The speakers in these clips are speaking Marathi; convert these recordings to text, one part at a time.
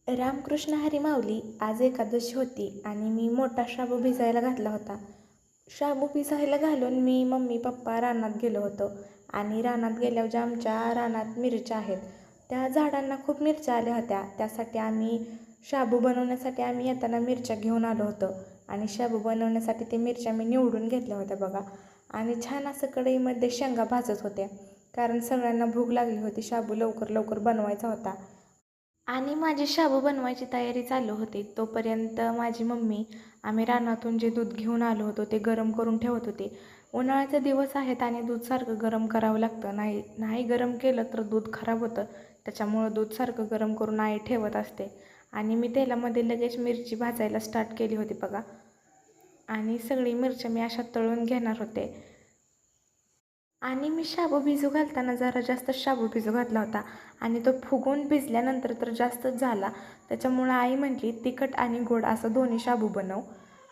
रामकृष्ण हरी माऊली. आज एकादशी होती आणि मी मोठा शाबू भिजायला घातला होता. शाबू भिजायला घालून मी मम्मी पप्पा रानात गेलो होतो आणि रानात गेल्यावर ज्या आमच्या रानात मिरच्या आहेत त्या झाडांना खूप मिरच्या आल्या होत्या. त्यासाठी आम्ही शाबू बनवण्यासाठी आम्ही येताना मिरच्या घेऊन आलो होतो आणि शाबू बनवण्यासाठी ते मिरच्या मी निवडून घेतल्या होत्या बघा. आणि छान असं कढईमध्ये शेंगा भाजत होत्या कारण सगळ्यांना भूक लागली होती. शाबू लवकर लवकर बनवायचा होता आणि माझी शाबू बनवायची तयारी चालू होती. तोपर्यंत माझी मम्मी आम्ही रानातून जे दूध घेऊन आलो होतो ते गरम करून ठेवत होते. उन्हाळ्याचे दिवस आहेत आणि दूध सारखं गरम करावं लागतं. नाही गरम केलं तर दूध खराब होतं. त्याच्यामुळं दूध सारखं गरम करून आई ठेवत असते. आणि मी तेलामध्ये लगेच मिरची भाजायला स्टार्ट केली होती बघा. आणि सगळी मिरच्या मी अशा तळून घेणार होते. आणि मी शाबू भिजू घालताना जरा जास्त शाबू भिजू घातला होता आणि तो फुगून भिजल्यानंतर तर जास्तच झाला. त्याच्यामुळं आई म्हटली तिखट आणि गोड असं दोन्ही शाबू बनव.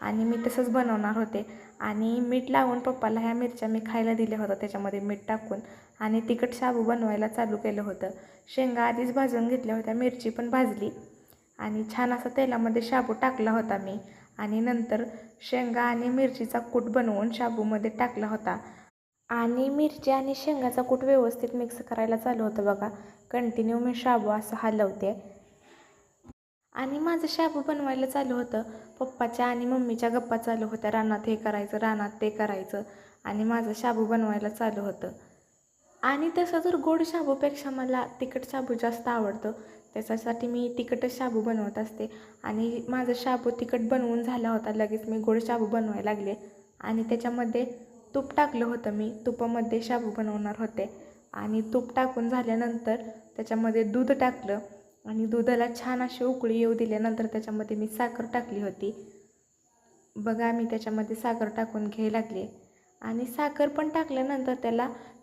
आणि मी तसंच बनवणार होते. आणि मीठ लावून पप्पाला ह्या मिरच्या मी खायला दिल्या होत्या त्याच्यामध्ये मीठ टाकून. आणि तिखट शाबू बनवायला चालू केलं होतं. शेंगा आधीच भाजून घेतल्या होत्या, मिरची पण भाजली आणि छान असा तेलामध्ये शाबू टाकला होता मी. आणि नंतर शेंगा आणि मिरचीचा कूट बनवून शाबूमध्ये टाकला होता. आणि मिरची आणि शेंगाचा कूट व्यवस्थित मिक्स करायला चालू होतं बघा. कंटिन्यू मी शाबू असं हलवते आणि माझं शाबू बनवायला चालू होतं. पप्पाच्या आणि मम्मीच्या गप्पा चालू होत्या, रानात हे करायचं रानात ते करायचं. आणि माझं शाबू बनवायला चालू होतं. आणि तसं तर गोड शाबूपेक्षा मला तिखट शाबू जास्त आवडतं. त्याच्यासाठी मी तिखटच शाबू बनवत असते. आणि माझं शाबू तिखट बनवून झाला होता, लगेच मी गोड शाबू बनवायला लागले. आणि त्याच्यामध्ये तूप टाकलं होतं. मी तुपामध्ये शाबू बनवणार होते. आणि तूप टाकून झाल्यानंतर त्याच्यामध्ये दूध टाकलं आणि दुधाला छान अशी उकळी येऊ दिल्यानंतर त्याच्यामध्ये मी साखर टाकली होती बघा. मी त्याच्यामध्ये साखर टाकून घ्यायला लागले. आणि साखर पण टाकल्यानंतर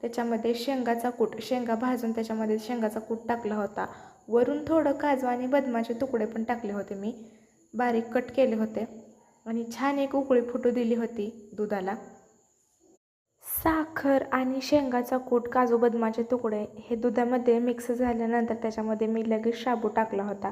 त्याच्यामध्ये शेंगा भाजून त्याच्यामध्ये शेंगाचा कूट टाकला होता. वरून थोडं काजू आणि बदामाचे तुकडे पण टाकले होते, मी बारीक कट केले होते. आणि छान एक उकळी फुटू दिली होती दुधाला. साखर आणि शेंगाचा कूट, काजू बदामाचे तुकडे हे दुधामध्ये मिक्स झाल्यानंतर त्याच्यामध्ये मी लगेच शाबू टाकला होता.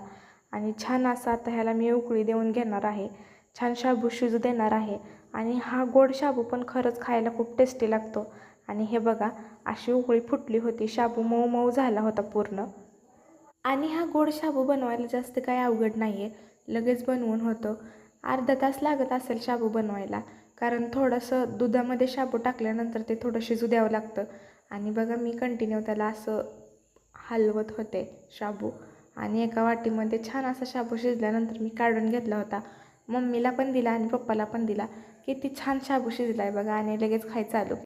आणि छान असा आता ह्याला मी उकळी देऊन घेणार आहे. छान शाबू शिजू देणार आहे. आणि हा गोड शाबू पण खरंच खायला खूप टेस्टी लागतो. आणि हे बघा अशी उकळी फुटली होती, शाबू मऊ मऊ झाला होता पूर्ण. आणि हा गोड शाबू बनवायला जास्त काही अवघड नाही आहे, लगेच बनवून होतं. अर्धा तास लागत असेल शाबू बनवायला, कारण थोडंसं दुधामध्ये शाबू टाकल्यानंतर ते थोडं शिजू द्यावं लागतं. आणि बघा मी कंटिन्यू त्याला असं हलवत होते शाबू. आणि एका वाटीमध्ये छान असा शाबू शिजल्यानंतर मी काढून घेतला होता. मम्मीला पण दिला आणि पप्पाला पण दिला. किती छान शाबू शिजला आहे बघा. आणि लगेच खायचं आलं.